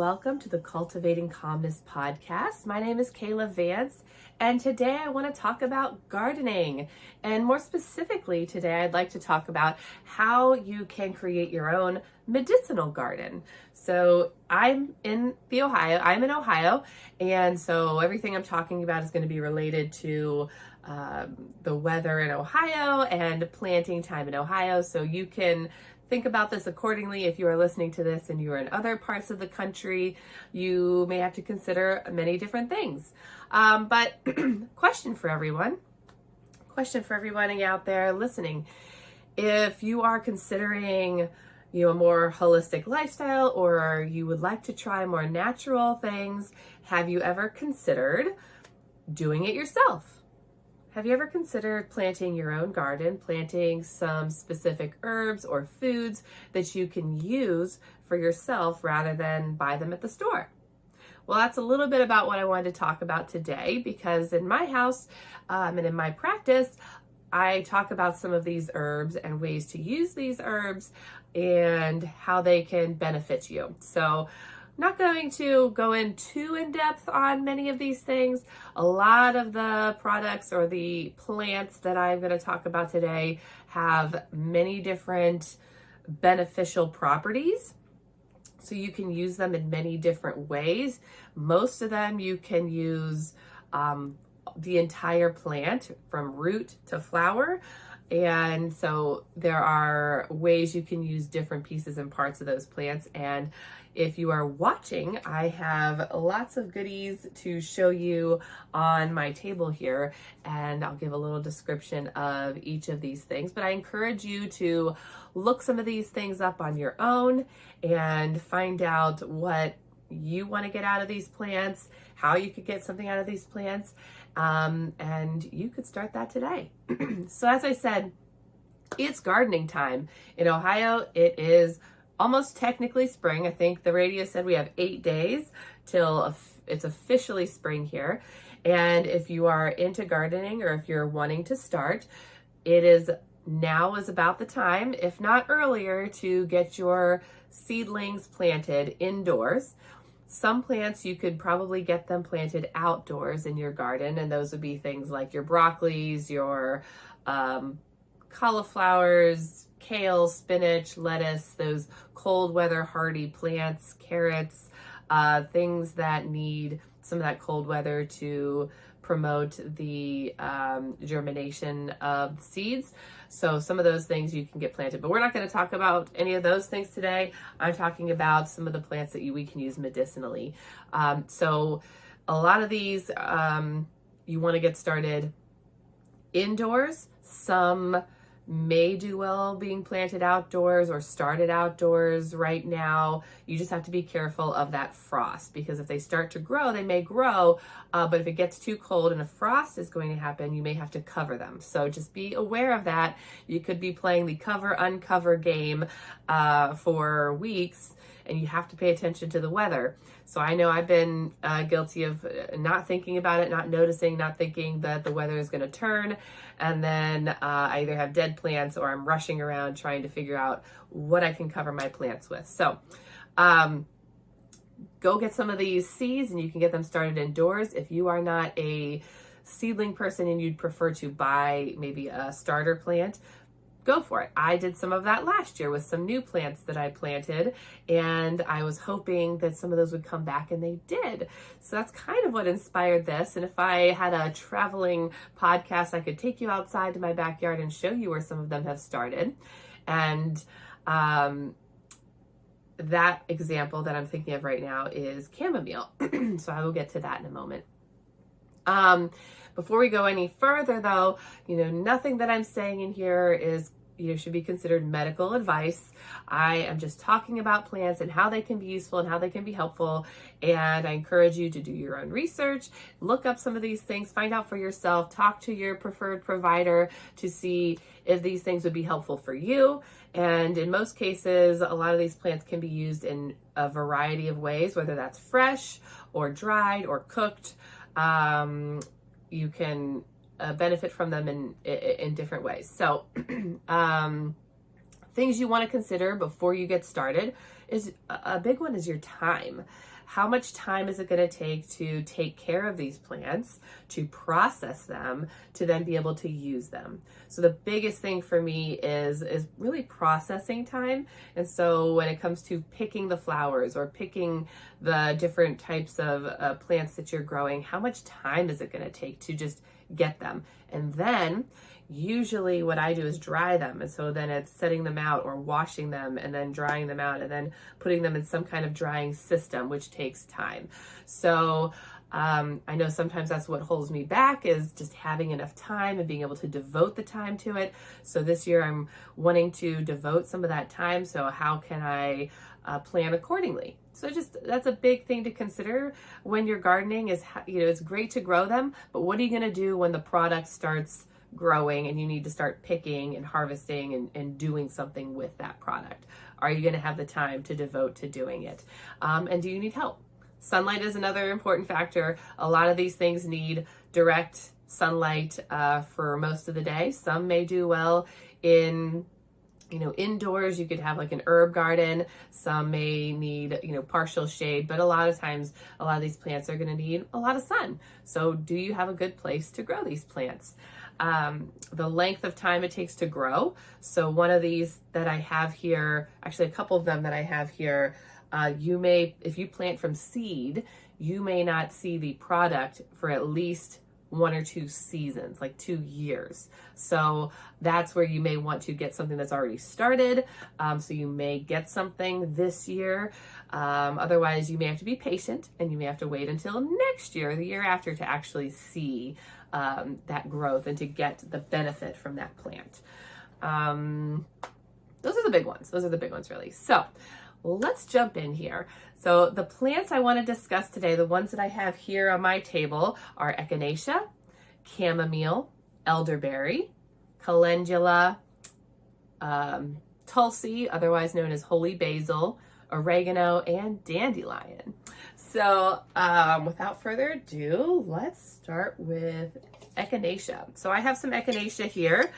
welcome to the Cultivating Calmness Podcast. My name is Kaela Vance, and today I want to talk about gardening. And more specifically, today I'd like to talk about how you can create your own medicinal garden. So I'm in Ohio, and so everything I'm talking about is going to be related to the weather in Ohio and planting time in Ohio. So you can think about this accordingly. If you are listening to this and you're in other parts of the country, you may have to consider many different things. But question for everyone out there listening. If you are considering a more holistic lifestyle, or you would like to try more natural things, have you ever considered doing it yourself? Have you ever considered planting your own garden, planting some specific herbs or foods that you can use for yourself rather than buy them at the store? Well, that's a little bit about what I wanted to talk about today, because in my house and in my practice, I talk about some of these herbs and ways to use these herbs and how they can benefit you. So not going to go in too in depth on many of these things. A lot of the products or the plants that I'm going to talk about today have many different beneficial properties. So you can use them in many different ways. Most of them you can use the entire plant from root to flower. And so there are ways you can use different pieces and parts of those plants. And if you are watching, I have lots of goodies to show you on my table here, and I'll give a little description of each of these things. But I encourage you to look some of these things up on your own and find out what you want to get out of these plants, how you could get something out of these plants, and you could start that today. So as I said, it's gardening time. In Ohio, it is almost technically spring. I think the radio said we have 8 days till it's officially spring here. And if you are into gardening, or if you're wanting to start, now is about the time, if not earlier, to get your seedlings planted indoors. Some plants, you could probably get them planted outdoors in your garden, and those would be things like your broccolis, your cauliflowers, kale, spinach, lettuce, those cold weather hardy plants, carrots, things that need some of that cold weather to promote the germination of seeds. So some of those things you can get planted, but we're not going to talk about any of those things today. I'm talking about some of the plants that we can use medicinally. So a lot of these you want to get started indoors. Some may do well being planted outdoors or started outdoors right now. You just have to be careful of that frost, because if they start to grow, they may grow, but if it gets too cold and a frost is going to happen, you may have to cover them. So just be aware of that. You could be playing the cover-uncover game for weeks, and you have to pay attention to the weather. So I know I've been guilty of not thinking about it, not noticing, not thinking that the weather is going to turn. And then I either have dead plants, or I'm rushing around trying to figure out what I can cover my plants with. So go get some of these seeds, and you can get them started indoors. If you are not a seedling person and you'd prefer to buy maybe a starter plant, go for it. I did some of that last year with some new plants that I planted, and I was hoping that some of those would come back, and they did. So that's kind of what inspired this. And if I had a traveling podcast, I could take you outside to my backyard and show you where some of them have started. And that example that I'm thinking of right now is chamomile. So I will get to that in a moment. Before we go any further, though, nothing that I'm saying in here is, should be considered medical advice. I am just talking about plants and how they can be useful and how they can be helpful. And I encourage you to do your own research, look up some of these things, find out for yourself, talk to your preferred provider to see if these things would be helpful for you. And in most cases, a lot of these plants can be used in a variety of ways, whether that's fresh or dried or cooked. You can benefit from them in different ways. So things you want to consider before you get started is a big one is your time. how much time is it going to take to take care of these plants, to process them, to then be able to use them? So the biggest thing for me is really processing time. And so when it comes to picking the flowers or picking the different types of plants that you're growing, how much time is it going to take to just get them? And then usually what I do is dry them. And so then it's setting them out or washing them and then drying them out and then putting them in some kind of drying system, which takes time. So I know sometimes that's what holds me back, is just having enough time and being able to devote the time to it. So this year I'm wanting to devote some of that time. So how can I plan accordingly? So just, that's a big thing to consider when you're gardening is, it's great to grow them, but what are you going to do when the product starts growing and you need to start picking and harvesting and doing something with that product? Are you going to have the time to devote to doing it? And do you need help? Sunlight is another important factor. A lot of these things need direct sunlight for most of the day. Some may do well in indoors. You could have like an herb garden. Some may need, partial shade, but a lot of times, a lot of these plants are going to need a lot of sun. So do you have a good place to grow these plants? The length of time it takes to grow. So one of these that I have here, actually a couple of them that I have here, if you plant from seed, you may not see the product for at least 1 or 2 seasons, like 2 years. So that's where you may want to get something that's already started. So you may get something this year. Otherwise, you may have to be patient and you may have to wait until next year, the year after, to actually see that growth and to get the benefit from that plant. Those are the big ones. Those are the big ones, really. So let's jump in here. So the plants I want to discuss today, the ones that I have here on my table, are Echinacea, Chamomile, Elderberry, Calendula, Tulsi, otherwise known as holy basil, oregano, and dandelion. So without further ado, let's start with Echinacea. So I have some Echinacea here.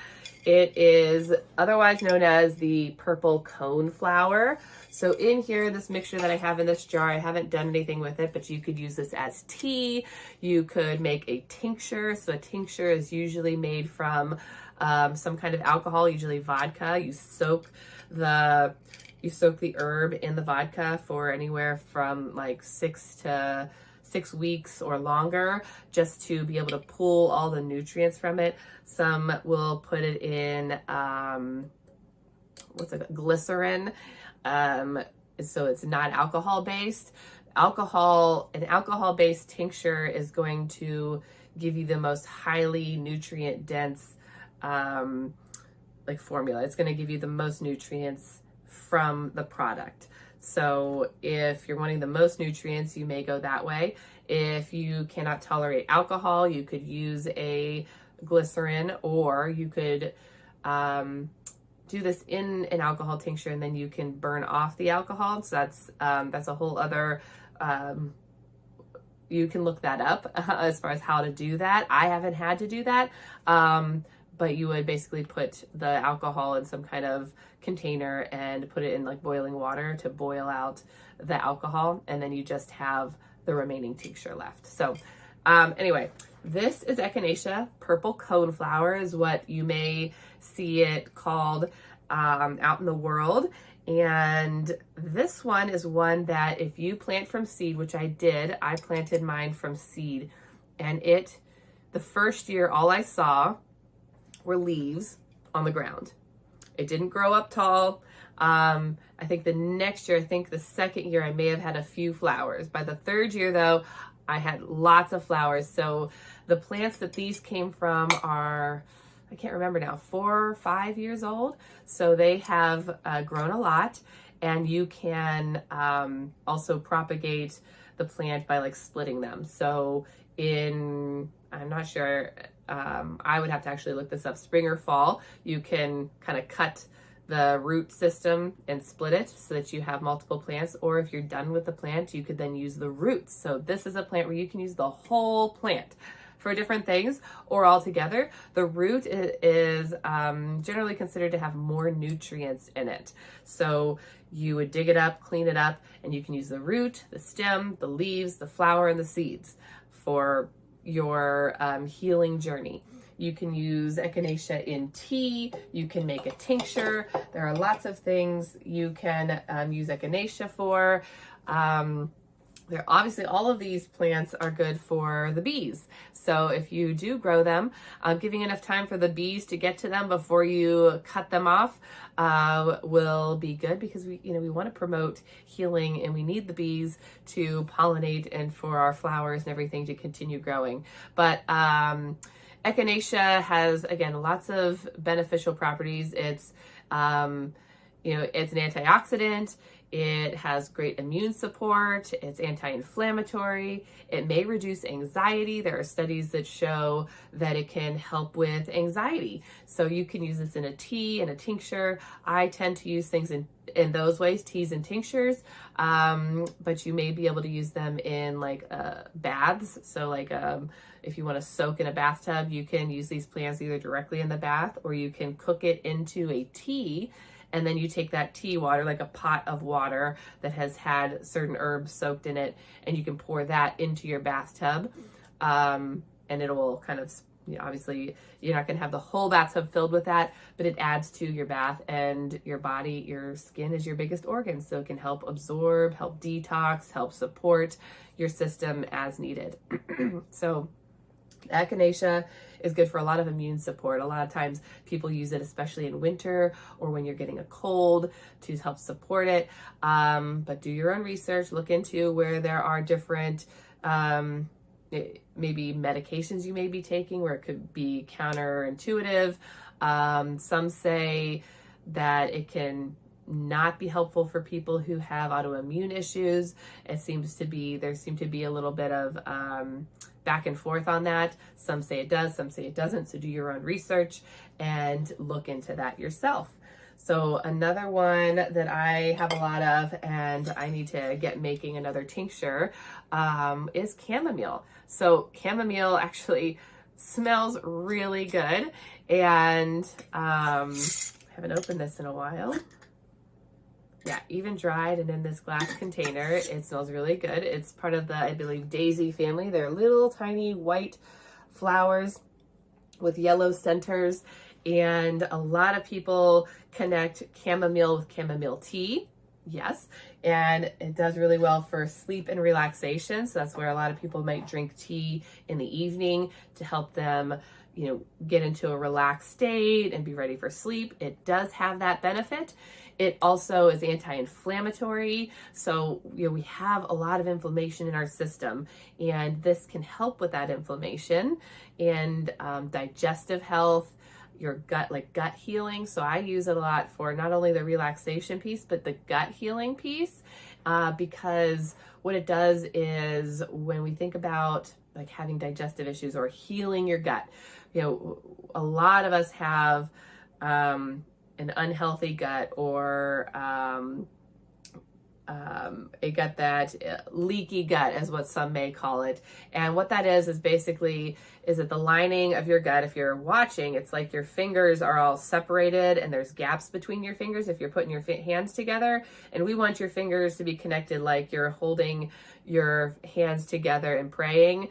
It is otherwise known as the purple cone flower. So in here, this mixture that I have in this jar, I haven't done anything with it, but you could use this as tea. You could make a tincture. So a tincture is usually made from some kind of alcohol, usually vodka. You soak the herb in the vodka for anywhere from like 6 weeks or longer, just to be able to pull all the nutrients from it. Some will put it in glycerin, so it's not alcohol based. An alcohol based tincture is going to give you the most highly nutrient dense formula. It's going to give you the most nutrients from the product. So if you're wanting the most nutrients, you may go that way. If you cannot tolerate alcohol, you could use a glycerin, or you could do this in an alcohol tincture and then you can burn off the alcohol. So that's a whole other, you can look that up as far as how to do that. I haven't had to do that. But you would basically put the alcohol in some kind of container and put it in like boiling water to boil out the alcohol, and then you just have the remaining tincture left. So anyway, this is Echinacea. Purple coneflower is what you may see it called out in the world. And this one is one that if you plant from seed, which I did, I planted mine from seed, and the first year, all I saw were leaves on the ground. It didn't grow up tall. I think the next year, the second year, I may have had a few flowers. By the third year though, I had lots of flowers. So the plants that these came from are, I can't remember now, 4 or 5 years old. So they have grown a lot, and you can also propagate the plant by splitting them. So I'm not sure, I would have to actually look this up, spring or fall, you can kind of cut the root system and split it so that you have multiple plants. Or if you're done with the plant, you could then use the roots. So this is a plant where you can use the whole plant. for different things or all together. The root is generally considered to have more nutrients in it. So you would dig it up, clean it up, and you can use the root, the stem, the leaves, the flower, and the seeds for your healing journey. You can use Echinacea in tea. You can make a tincture. There are lots of things you can use Echinacea for. Obviously, all of these plants are good for the bees. So if you do grow them, giving enough time for the bees to get to them before you cut them off will be good, because we want to promote healing, and we need the bees to pollinate and for our flowers and everything to continue growing. But Echinacea has, again, lots of beneficial properties. It's it's an antioxidant. It has great immune support. It's anti-inflammatory. It may reduce anxiety. There are studies that show that it can help with anxiety. So you can use this in a tea and a tincture. I tend to use things in those ways, teas and tinctures. But you may be able to use them in like baths. So like if you want to soak in a bathtub, you can use these plants either directly in the bath, or you can cook it into a tea. And then you take that tea water, like a pot of water that has had certain herbs soaked in it, and you can pour that into your bathtub. And it will kind of, obviously you're not going to have the whole bathtub filled with that, but it adds to your bath, and your body, your skin is your biggest organ. So it can help absorb, help detox, help support your system as needed. So Echinacea is good for a lot of immune support. A lot of times people use it, especially in winter or when you're getting a cold, to help support it. But do your own research, look into where there are different maybe medications you may be taking where it could be counterintuitive. Some say that it can not be helpful for people who have autoimmune issues. There seems to be a little bit of back and forth on that. Some say it does, some say it doesn't. So do your own research and look into that yourself. So another one that I have a lot of, and I need to get making another tincture, is chamomile. So chamomile actually smells really good, and I haven't opened this in a while. Yeah, even dried and in this glass container, it smells really good. It's part of the, I believe, daisy family. They're little tiny white flowers with yellow centers, and a lot of people connect chamomile with chamomile tea. Yes, and it does really well for sleep and relaxation. So that's where a lot of people might drink tea in the evening to help them, get into a relaxed state and be ready for sleep. It does have that benefit. It also is anti-inflammatory. So, we have a lot of inflammation in our system, and this can help with that inflammation and digestive health, your gut, like gut healing. So I use it a lot for not only the relaxation piece, but the gut healing piece, because what it does is when we think about like having digestive issues or healing your gut, a lot of us have an unhealthy gut, or a gut that leaky gut is what some may call it. And what that is basically that the lining of your gut, if you're watching, it's like your fingers are all separated and there's gaps between your fingers if you're putting your hands together. And we want your fingers to be connected like you're holding your hands together and praying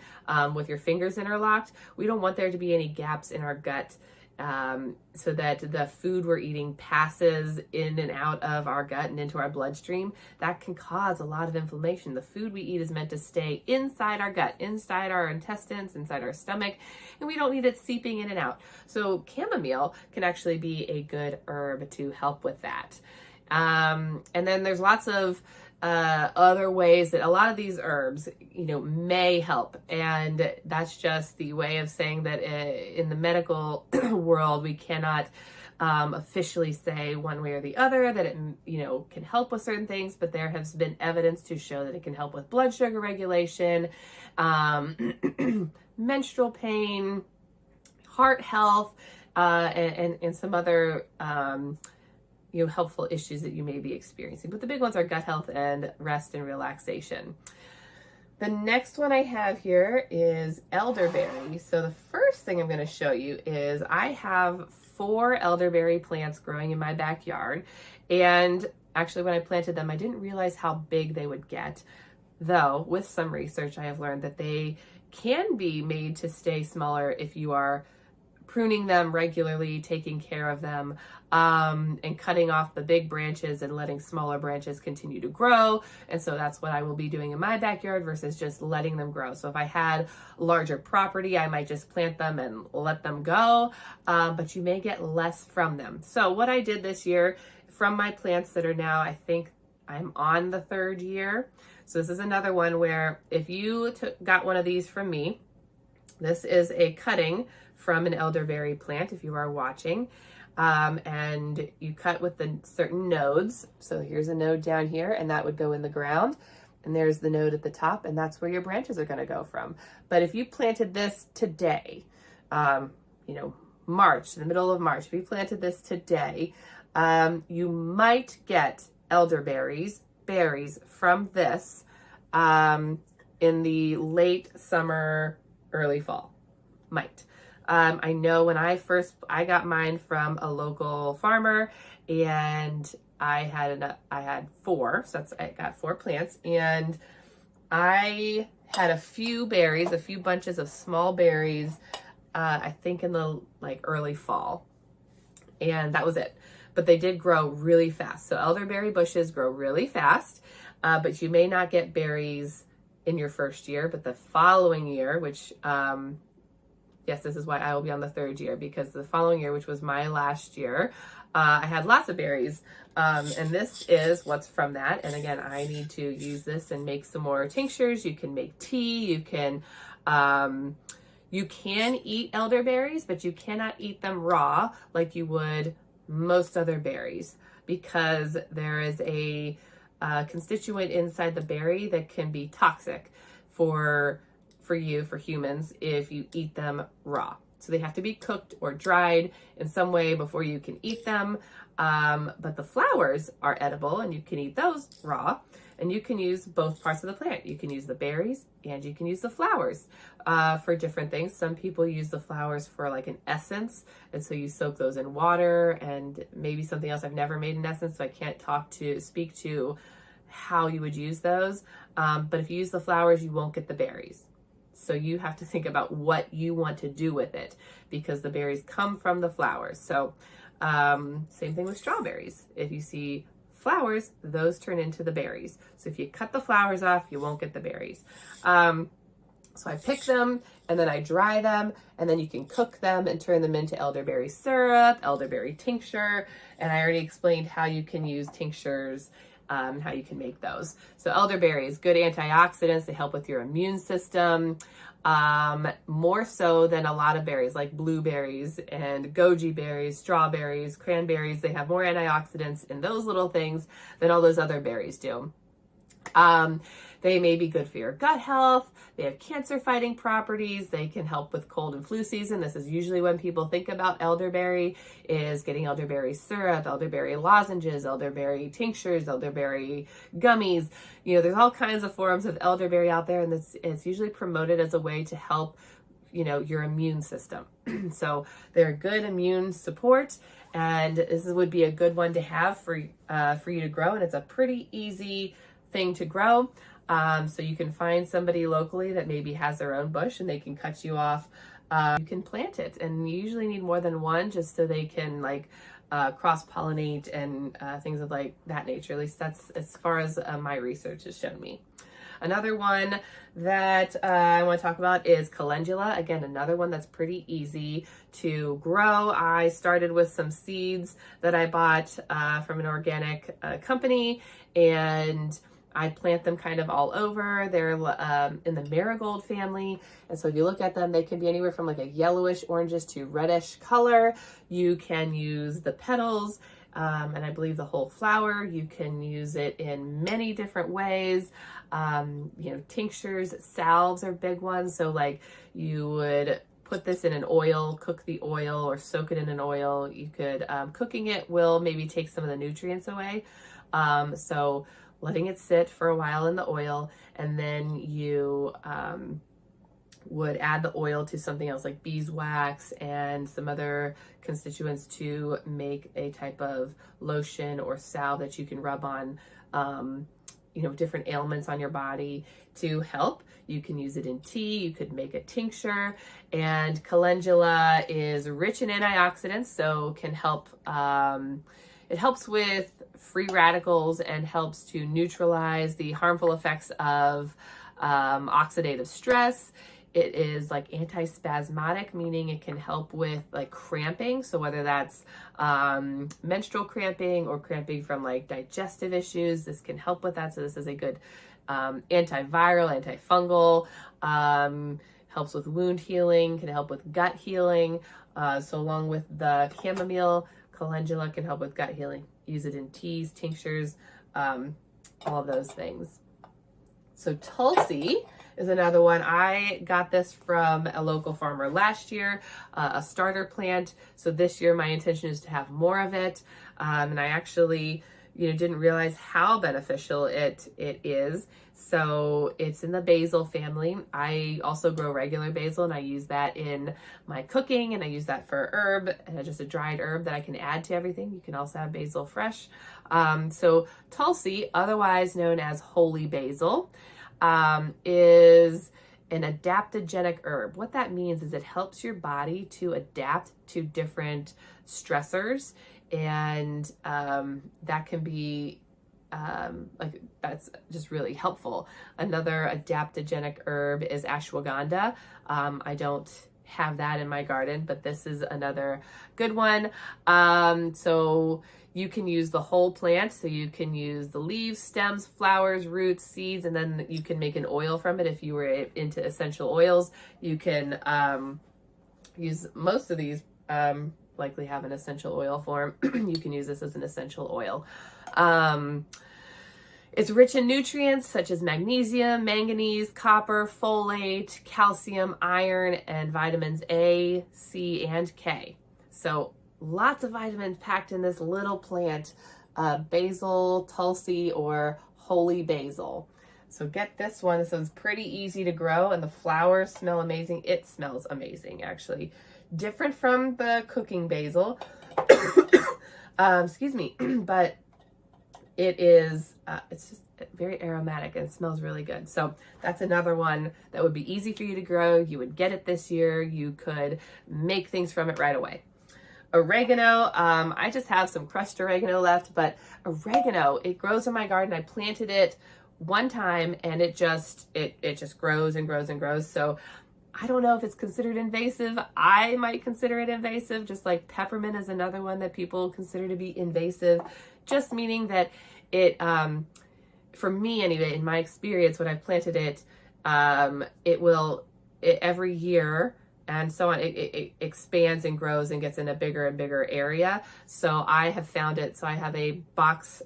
with your fingers interlocked. We don't want there to be any gaps in our gut, so that the food we're eating passes in and out of our gut and into our bloodstream. That can cause a lot of inflammation. The food we eat is meant to stay inside our gut, inside our intestines, inside our stomach, and we don't need it seeping in and out. So chamomile can actually be a good herb to help with that. And then there's lots of other ways that a lot of these herbs, may help. And that's just the way of saying that in the medical world, we cannot officially say one way or the other that it, can help with certain things, but there has been evidence to show that it can help with blood sugar regulation, menstrual pain, heart health, and some other helpful issues that you may be experiencing. But the big ones are gut health and rest and relaxation. The next one I have here is elderberry. So the first thing I'm going to show you is I have 4 elderberry plants growing in my backyard. And actually when I planted them, I didn't realize how big they would get. Though with some research, I have learned that they can be made to stay smaller if you are pruning them regularly, taking care of them, and cutting off the big branches and letting smaller branches continue to grow. And so that's what I will be doing in my backyard versus just letting them grow. So if I had larger property, I might just plant them and let them go, but you may get less from them. So what I did this year from my plants that are now, I think I'm on the 3rd year. So this is another one where if you got one of these from me, this is a cutting from an elderberry plant, if you are watching, and you cut with the certain nodes. So here's a node down here, and that would go in the ground, and there's the node at the top, and that's where your branches are going to go from. But if you planted this today, March, the middle of March, if you planted this today, you might get elderberries, berries from this in the late summer, early fall. Might. I know when I got mine from a local farmer, and I had 4, so I got 4 plants, and I had a few berries, a few bunches of small berries, I think in the early fall, and that was it. But they did grow really fast. So elderberry bushes grow really fast, but you may not get berries in your first year, but the following year, which yes, this is why I will be on the 3rd year, because the following year, which was my last year, I had lots of berries. And this is what's from that. And again, I need to use this and make some more tinctures. You can make tea. You can eat elderberries, but you cannot eat them raw like you would most other berries, because there is a constituent inside the berry that can be toxic for humans if you eat them raw. So they have to be cooked or dried in some way before you can eat them. But the flowers are edible, and you can eat those raw, and you can use both parts of the plant. You can use the berries and you can use the flowers for different things. Some people use the flowers for an essence, and so you soak those in water and maybe something else. I've never made an essence, so I can't speak to how you would use those. But if you use the flowers, you won't get the berries. So you have to think about what you want to do with it, because the berries come from the flowers. So same thing with strawberries. If you see flowers, those turn into the berries. So if you cut the flowers off, you won't get the berries. So I pick them, and then I dry them, and then you can cook them and turn them into elderberry syrup, elderberry tincture, and I already explained how you can use tinctures, how you can make those. So elderberries, good antioxidants. They help with your immune system, more so than a lot of berries like blueberries and goji berries, strawberries, cranberries. They have more antioxidants in those little things than all those other berries do. They may be good for your gut health. They have cancer fighting properties. They can help with cold and flu season. This is usually when people think about elderberry, is getting elderberry syrup, elderberry lozenges, elderberry tinctures, elderberry gummies. There's all kinds of forms of elderberry out there, and it's usually promoted as a way to help, your immune system. So they're good immune support, and this would be a good one to have for you to grow, and it's a pretty easy thing to grow. So you can find somebody locally that maybe has their own bush, and they can cut you off. You can plant it, and you usually need more than one, just so they can cross-pollinate and things of that nature. At least that's as far as my research has shown me. Another one that I want to talk about is calendula. Again, another one that's pretty easy to grow. I started with some seeds that I bought from an organic company, and I plant them kind of all over. They're in the marigold family. And so if you look at them, they can be anywhere from a yellowish, orangish to reddish color. You can use the petals, and I believe the whole flower. You can use it in many different ways. Tinctures, salves are big ones. So you would put this in an oil, cook the oil, or soak it in an oil. You could, cooking it will maybe take some of the nutrients away. So letting it sit for a while in the oil, and then you would add the oil to something else like beeswax and some other constituents to make a type of lotion or salve that you can rub on, different ailments on your body to help. You can use it in tea, you could make a tincture, and calendula is rich in antioxidants, so can help, it helps with free radicals and helps to neutralize the harmful effects of oxidative stress. It is like antispasmodic, meaning it can help with like cramping. So whether that's menstrual cramping or cramping from like digestive issues, this can help with that. So this is a good antiviral, antifungal, helps with wound healing, can help with gut healing. So along with the chamomile, calendula can help with gut healing. Use it in teas, tinctures, all of those things. So 𝗏𝗪𝗏 is another one. I got this from a local farmer last year, a starter plant. So this year my intention is to have more of it. And I actually, didn't realize how beneficial it is. So it's in the basil family. I also grow regular basil, and I use that in my cooking, and I use that for herb, just a dried herb that I can add to everything. You can also have basil fresh. So 𝗏𝗪𝗏, otherwise known as holy basil, is an adaptogenic herb. What that means is it helps your body to adapt to different stressors, and that can be that's just really helpful. Another adaptogenic herb is ashwagandha. I don't have that in my garden, but this is another good one. So you can use the whole plant. So you can use the leaves, stems, flowers, roots, seeds, and then you can make an oil from it. If you were into essential oils, you can use most of these, likely have an essential oil form. You can use this as an essential oil. It's rich in nutrients such as magnesium, manganese, copper, folate, calcium, iron, and vitamins A, C, and K. So lots of vitamins packed in this little plant, basil, 𝗏𝗪𝗏, or holy basil. So get this one. This one's pretty easy to grow, and the flowers smell amazing. It smells amazing, actually. Different from the cooking basil, excuse me, but it is, it's just very aromatic and it smells really good. So that's another one that would be easy for you to grow. You would get it this year. You could make things from it right away. Oregano, I just have some crushed oregano left, but oregano, it grows in my garden. I planted it one time and it just grows and grows and grows. So I don't know if it's considered invasive. I might consider it invasive, just like peppermint is another one that people consider to be invasive, just meaning that it, for me anyway, in my experience, when I've planted it, every year and so on, it expands and grows and gets in a bigger and bigger area. So I have found it, so I have a box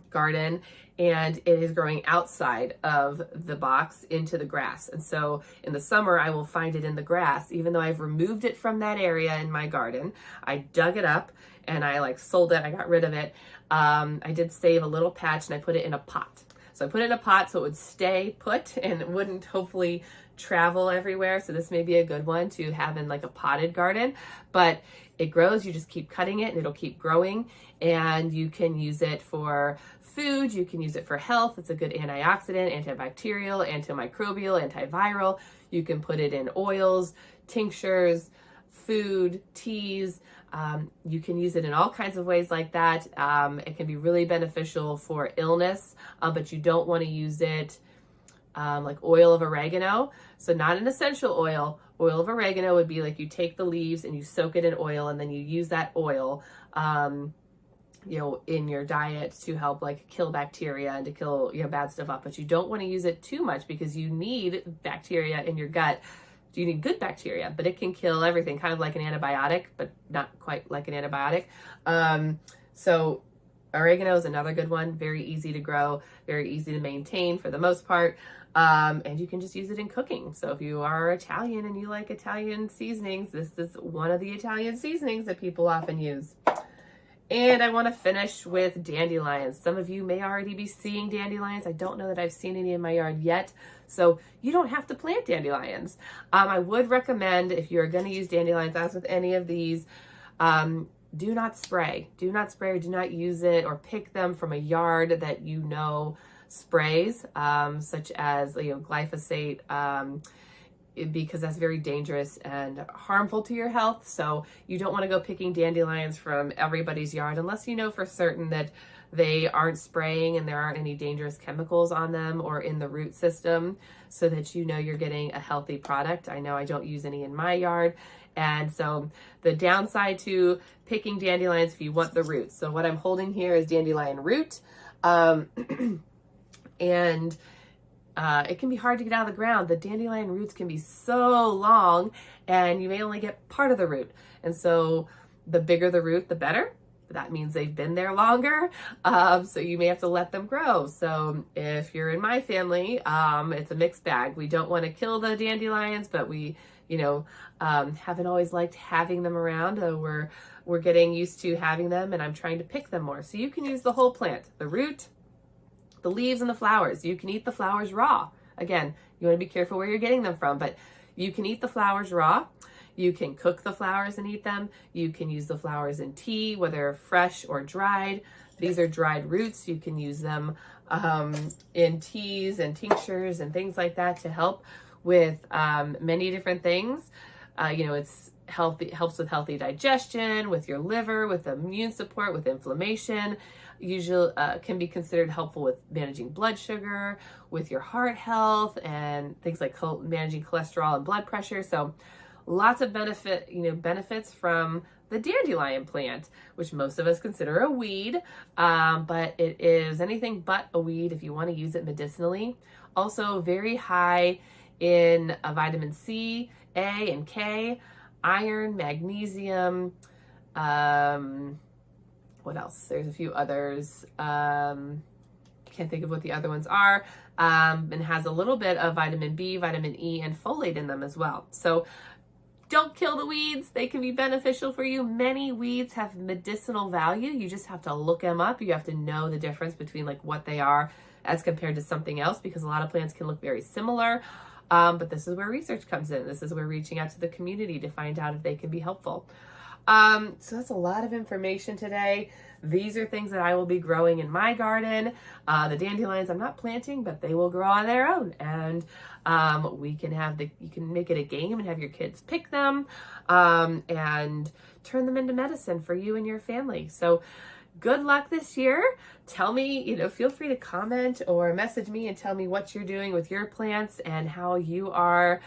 garden, and it is growing outside of the box into the grass. And so in the summer, I will find it in the grass, even though I've removed it from that area in my garden. I dug it up and I sold it. I got rid of it. I did save a little patch and I put it in a pot. So I put it in a pot so it would stay put and it wouldn't hopefully travel everywhere. So this may be a good one to have in like a potted garden, but it grows. You just keep cutting it and it'll keep growing, and you can use it for food. You can use it for health. It's a good antioxidant, antibacterial, antimicrobial, antiviral. You can put it in oils, tinctures, food, teas. You can use it in all kinds of ways like that. It can be really beneficial for illness, but you don't want to use it like oil of oregano. So not an essential oil. Oil of oregano would be like you take the leaves and you soak it in oil, and then you use that oil in your diet to help kill bacteria and to kill bad stuff off. But you don't want to use it too much because you need bacteria in your gut. You need good bacteria, but it can kill everything, kind of like an antibiotic, but not quite like an antibiotic. So oregano is another good one. Very easy to grow, very easy to maintain for the most part. And you can just use it in cooking. So if you are Italian and you like Italian seasonings, this is one of the Italian seasonings that people often use. And I want to finish with dandelions. Some of you may already be seeing dandelions. I don't know that I've seen any in my yard yet, so you don't have to plant dandelions. I would recommend, if you're going to use dandelions, as with any of these, do not spray. Do not spray or do not use it or pick them from a yard that you know sprays, such as 𝗏𝘗𝗶𝘀, because that's very dangerous and harmful to your health. So you don't want to go picking dandelions from everybody's yard unless you know for certain that they aren't spraying and there aren't any dangerous chemicals on them or in the root system, so that you know you're getting a healthy product. I know I don't use any in my yard. And so the downside to picking dandelions, if you want the roots. So what I'm holding here is dandelion root. And it can be hard to get out of the ground. The dandelion roots can be so long and you may only get part of the root. And so the bigger the root, the better. That means they've been there longer. So you may have to let them grow. So if you're in my family, it's a mixed bag. We don't want to kill the dandelions, but we, haven't always liked having them around. We're getting used to having them, and I'm trying to pick them more. So you can use the whole plant, the root, the leaves, and the flowers. You can eat the flowers raw. Again, you want to be careful where you're getting them from, but you can eat the flowers raw. You can cook the flowers and eat them. You can use the flowers in tea, whether fresh or dried. These are dried roots. You can use them in teas and tinctures and things like that to help with many different things. It's healthy, helps with healthy digestion, with your liver, with immune support, with inflammation. Usually can be considered helpful with managing blood sugar, with your heart health, and things like managing cholesterol and blood pressure. So lots of benefits from the dandelion plant, which most of us consider a weed, but it is anything but a weed if you want to use it medicinally. Also very high in vitamin C, A, and K, iron, magnesium, what else? There's a few others. Can't think of what the other ones are. And has a little bit of vitamin B, vitamin E, and folate in them as well. So don't kill the weeds. They can be beneficial for you. Many weeds have medicinal value. You just have to look them up. You have to know the difference between what they are as compared to something else, because a lot of plants can look very similar. But this is where research comes in. This is where reaching out to the community to find out if they can be helpful. So that's a lot of information today. These are things that I will be growing in my garden. The dandelions I'm not planting, but they will grow on their own. And you can make it a game and have your kids pick them and turn them into medicine for you and your family. So good luck this year. Tell me, feel free to comment or message me and tell me what you're doing with your plants and how you are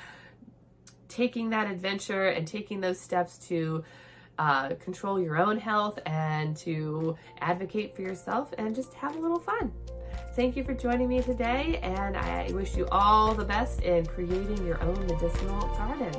taking that adventure and taking those steps to control your own health and to advocate for yourself and just have a little fun. Thank you for joining me today, and I wish you all the best in creating your own medicinal garden.